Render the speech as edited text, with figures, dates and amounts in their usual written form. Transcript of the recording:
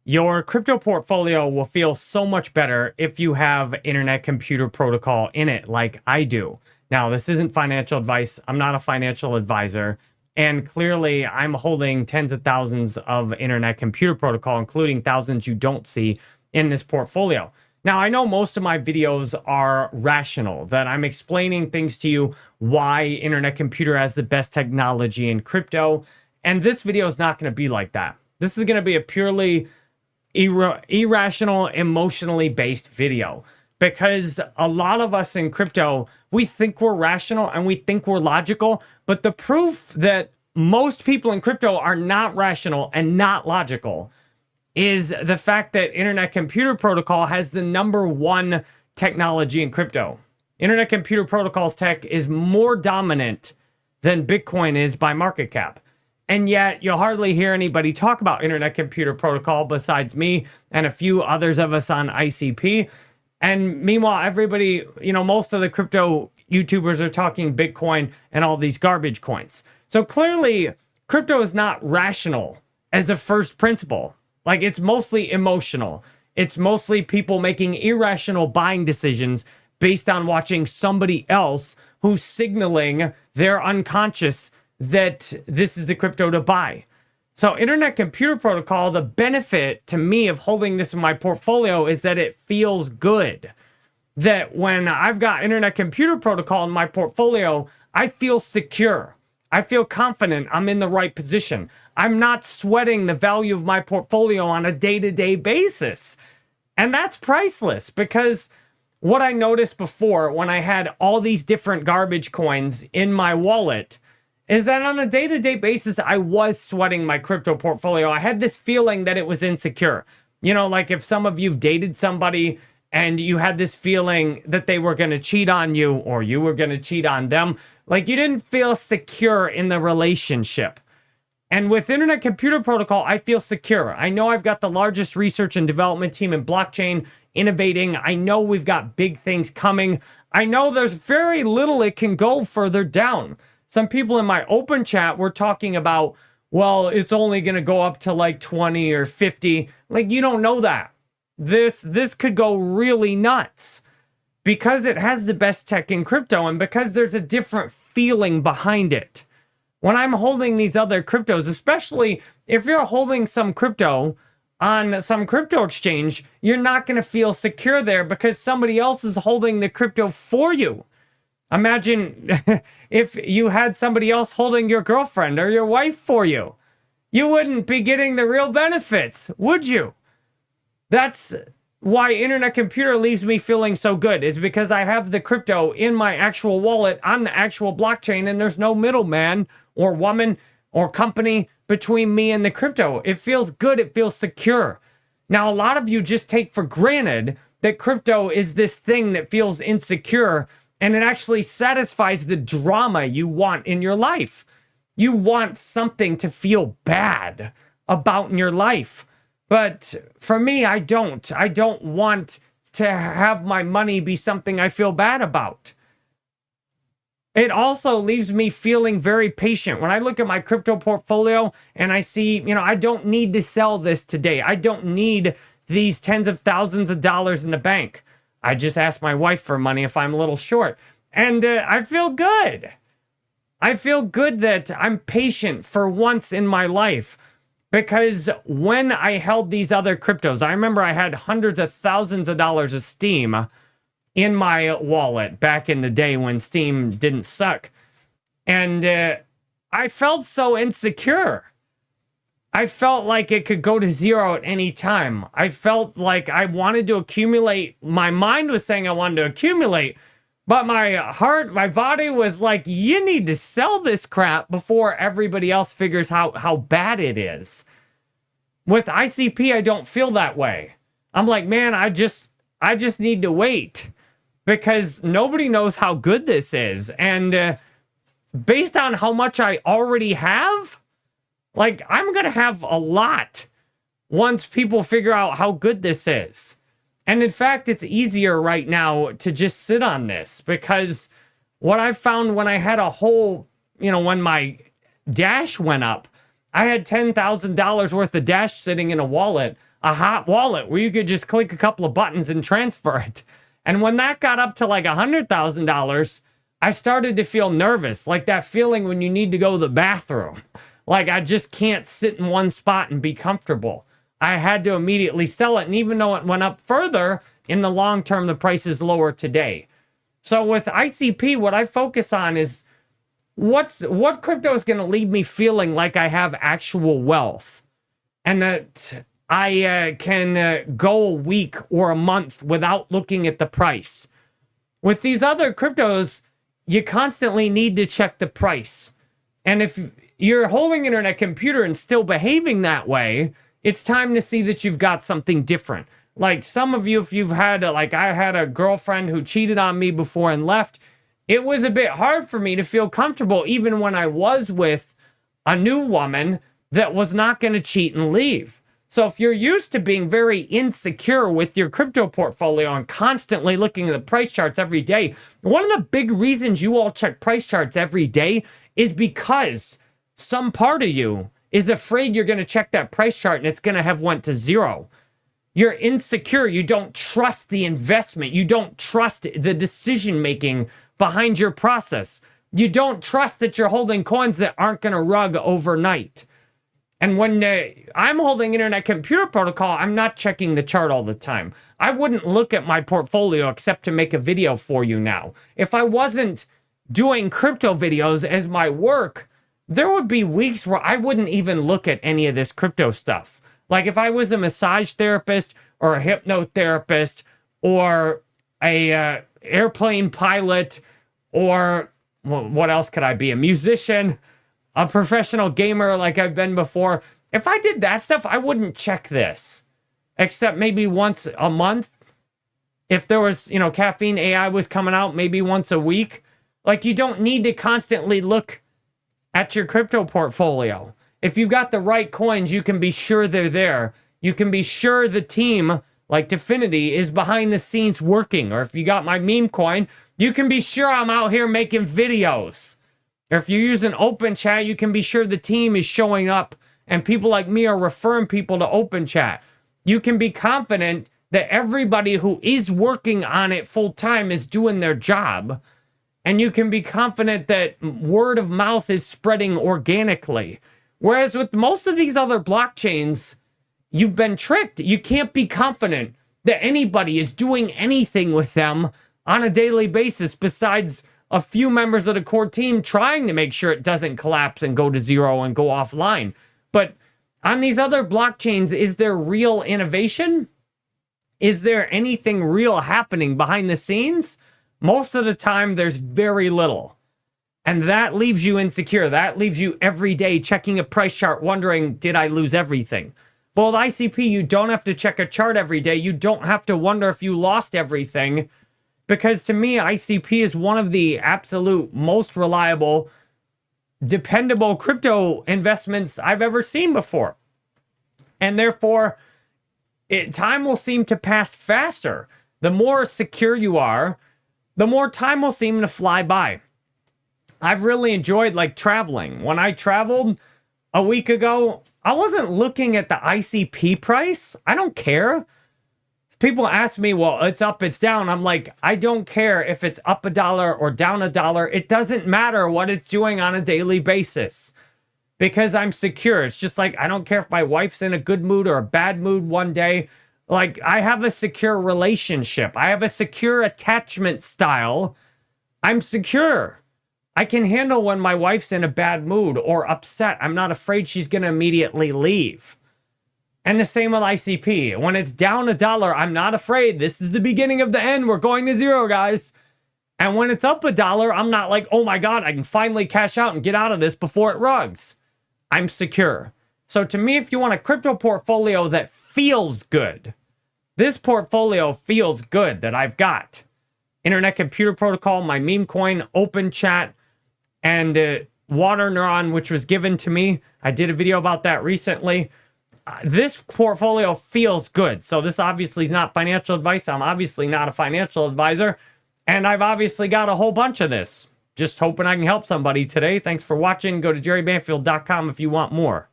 Your crypto portfolio will feel so much better if you have Internet Computer Protocol in it, like I do. Now, this isn't financial advice. I'm not a financial advisor. And clearly, I'm holding tens of thousands of Internet Computer Protocol, including thousands you don't see in this portfolio. Now, I know most of my videos are rational, that I'm explaining things to you why Internet Computer has the best technology in crypto. And this video is not going to be like that. This is going to be a purely irrational, emotionally based video, because a lot of us in crypto, we think we're rational and we think we're logical, but the proof that most people in crypto are not rational and not logical is the fact that Internet Computer Protocol has the #1 technology in crypto. Internet Computer Protocol's tech is more dominant than Bitcoin is by market cap. And yet you'll hardly hear anybody talk about Internet Computer Protocol besides me and a few others of us on ICP. And meanwhile, everybody, most of the crypto YouTubers are talking Bitcoin and all these garbage coins. So clearly, crypto is not rational as a first principle. Like, it's mostly emotional. It's mostly people making irrational buying decisions based on watching somebody else who's signaling their unconscious that this is the crypto to buy. So Internet Computer Protocol, the benefit to me of holding this in my portfolio is that it feels good. That when I've got Internet Computer Protocol in my portfolio, I feel secure. I feel confident I'm in the right position. I'm not sweating the value of my portfolio on a day-to-day basis. And that's priceless, because what I noticed before when I had all these different garbage coins in my wallet is that on a day-to-day basis, I was sweating my crypto portfolio. I had this feeling that it was insecure. Like if some of you've dated somebody and you had this feeling that they were going to cheat on you or you were going to cheat on them, like you didn't feel secure in the relationship. And with Internet Computer Protocol, I feel secure. I know I've got the largest research and development team in blockchain innovating. I know we've got big things coming. I know there's very little it can go further down. Some people in my open chat were talking about, well, it's only going to go up to like 20 or 50. Like, you don't know that. This could go really nuts because it has the best tech in crypto and because there's a different feeling behind it. When I'm holding these other cryptos, especially if you're holding some crypto on some crypto exchange, you're not going to feel secure there because somebody else is holding the crypto for you. Imagine if you had somebody else holding your girlfriend or your wife for you. You wouldn't be getting the real benefits, would you? That's why Internet Computer leaves me feeling so good, is because I have the crypto in my actual wallet on the actual blockchain, and there's no middleman or woman or company between me and the crypto. It feels good. It feels secure. Now, a lot of you just take for granted that crypto is this thing that feels insecure, and it actually satisfies the drama you want in your life. You want something to feel bad about in your life. But for me, I don't. I don't want to have my money be something I feel bad about. It also leaves me feeling very patient. When I look at my crypto portfolio and I see, I don't need to sell this today. I don't need these tens of thousands of dollars in the bank. I just ask my wife for money if I'm a little short. And I feel good. I feel good that I'm patient for once in my life. Because when I held these other cryptos, I remember I had hundreds of thousands of dollars of Steam in my wallet back in the day when Steam didn't suck. And I felt so insecure. I felt like it could go to zero at any time. I felt like I wanted to accumulate. My mind was saying I wanted to accumulate, but my heart, my body was like, you need to sell this crap before everybody else figures how bad it is. With ICP, I don't feel that way. I'm like, man, I just need to wait because nobody knows how good this is. And based on how much I already have, like, I'm going to have a lot once people figure out how good this is. And in fact, it's easier right now to just sit on this because what I found when I had a whole, when my Dash went up, I had $10,000 worth of Dash sitting in a wallet. a hot wallet where you could just click a couple of buttons and transfer it. And when that got up to like $100,000, I started to feel nervous, like that feeling when you need to go to the bathroom. Like I just can't sit in one spot and be comfortable. I had to immediately sell it. And even though it went up further, in the long term, the price is lower today. So with ICP, what I focus on is what crypto is going to leave me feeling like I have actual wealth and that I can go a week or a month without looking at the price. With these other cryptos, you constantly need to check the price. And if you're holding Internet Computer and still behaving that way, it's time to see that you've got something different. Like some of you, if you've had, like I had a girlfriend who cheated on me before and left, it was a bit hard for me to feel comfortable even when I was with a new woman that was not going to cheat and leave. So if you're used to being very insecure with your crypto portfolio and constantly looking at the price charts every day, one of the big reasons you all check price charts every day is because some part of you is afraid you're going to check that price chart and it's going to have went to zero. You're insecure. You don't trust the investment. You don't trust the decision-making behind your process. You don't trust that you're holding coins that aren't going to rug overnight. And when I'm holding Internet Computer Protocol, I'm not checking the chart all the time. I wouldn't look at my portfolio except to make a video for you now. If I wasn't doing crypto videos as my work, there would be weeks where I wouldn't even look at any of this crypto stuff. Like if I was a massage therapist or a hypnotherapist or a airplane pilot or what else could I be? A musician, a professional gamer like I've been before. If I did that stuff, I wouldn't check this. Except maybe once a month. If there was, caffeine AI was coming out maybe once a week. Like you don't need to constantly look at your crypto portfolio. If you've got the right coins, you can be sure they're there. You can be sure the team, like Definity, is behind the scenes working. Or if you got my meme coin, you can be sure I'm out here making videos. Or if you use an open chat, you can be sure the team is showing up and people like me are referring people to open chat. You can be confident that everybody who is working on it full time is doing their job. And you can be confident that word of mouth is spreading organically. Whereas with most of these other blockchains, you've been tricked. You can't be confident that anybody is doing anything with them on a daily basis besides a few members of the core team trying to make sure it doesn't collapse and go to zero and go offline. But on these other blockchains, is there real innovation? Is there anything real happening behind the scenes? Most of the time, there's very little. And that leaves you insecure. That leaves you every day checking a price chart, wondering, did I lose everything? Well, with ICP, you don't have to check a chart every day. You don't have to wonder if you lost everything. Because to me, ICP is one of the absolute most reliable, dependable crypto investments I've ever seen before. And therefore, time will seem to pass faster. The more secure you are, the more time will seem to fly by. I've really enjoyed traveling. When I traveled a week ago, I wasn't looking at the ICP price. I don't care. People ask me, well, it's up, it's down. I'm like, I don't care if it's up $1 or down $1. It doesn't matter what it's doing on a daily basis because I'm secure. It's just like, I don't care if my wife's in a good mood or a bad mood one day. Like, I have a secure relationship. I have a secure attachment style. I'm secure. I can handle when my wife's in a bad mood or upset. I'm not afraid she's going to immediately leave. And the same with ICP. When it's down $1, I'm not afraid. This is the beginning of the end. We're going to zero, guys. And when it's up $1, I'm not like, oh my God, I can finally cash out and get out of this before it rugs. I'm secure. So to me, if you want a crypto portfolio that feels good, this portfolio feels good that I've got. Internet Computer Protocol, my meme coin, open chat, and Water Neuron, which was given to me. I did a video about that recently. This portfolio feels good. So this obviously is not financial advice. I'm obviously not a financial advisor. And I've obviously got a whole bunch of this. Just hoping I can help somebody today. Thanks for watching. Go to jerrybanfield.com if you want more.